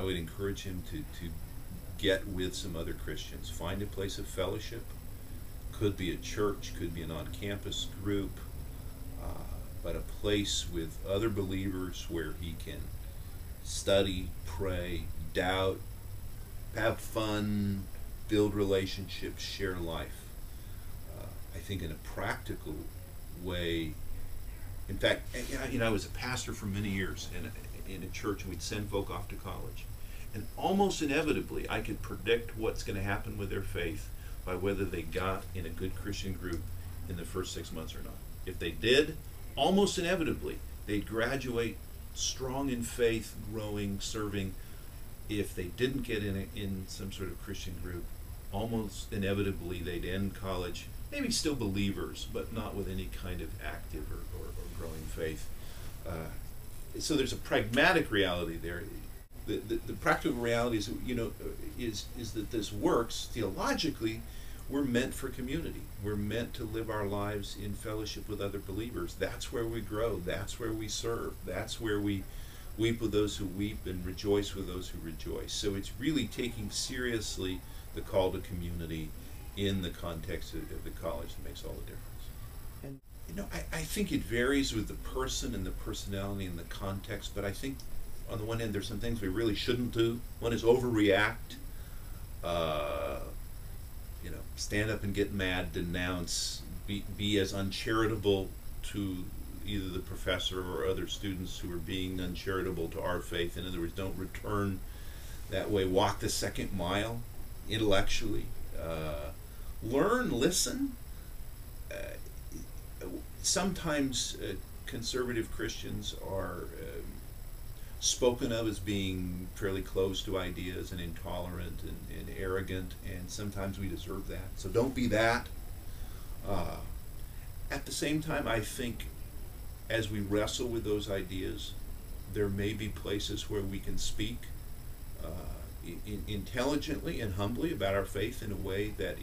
I would encourage him to get with some other Christians. Find a place of fellowship. Could be a church, could be an on-campus group, but a place with other believers where he can study, pray, doubt, have fun, build relationships, share life. I think in a practical way. In fact, I was a pastor for many years in a church, and we'd send folk off to college. And almost inevitably, I could predict what's going to happen with their faith by whether they got in a good Christian group in the first 6 months or not. If they did, almost inevitably, they'd graduate strong in faith, growing, serving. If they didn't get in some sort of Christian group, almost inevitably they'd end college, maybe still believers, but not with any kind of active or growing faith. So there's a pragmatic reality there. The practical reality is, is that this works theologically. We're meant for community. We're meant to live our lives in fellowship with other believers. That's where we grow. That's where we serve. That's where we weep with those who weep and rejoice with those who rejoice. So it's really taking seriously the call to community in the context of the college that makes all the difference. And I think it varies with the person and the personality and the context, but I think on the one hand there's some things we really shouldn't do. One is overreact, stand up and get mad, denounce, be as uncharitable to either the professor or other students who are being uncharitable to our faith. In other words, don't return that way. Walk the second mile intellectually. Learn, listen. Sometimes conservative Christians are spoken of as being fairly close to ideas and intolerant and arrogant, and sometimes we deserve that. So don't be that. At the same time, I think as we wrestle with those ideas, there may be places where we can speak intelligently and humbly about our faith in a way that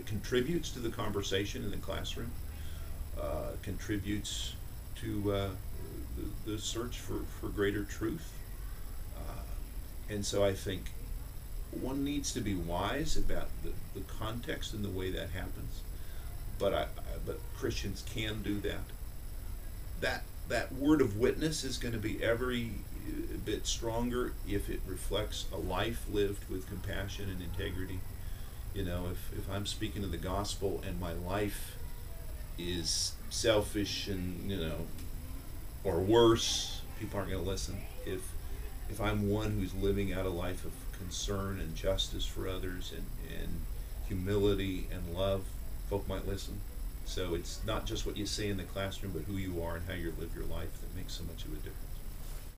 contributes to the conversation in the classroom, contributes to the search for greater truth. And so I think one needs to be wise about the context and the way that happens. But Christians can do that. That word of witness is going to be every bit stronger if it reflects a life lived with compassion and integrity. If I'm speaking of the gospel and my life is selfish and or worse, people aren't going to listen. If I'm one who's living out a life of concern and justice for others and humility and love, folk might listen. So it's not just what you say in the classroom, but who you are and how you live your life that makes so much of a difference.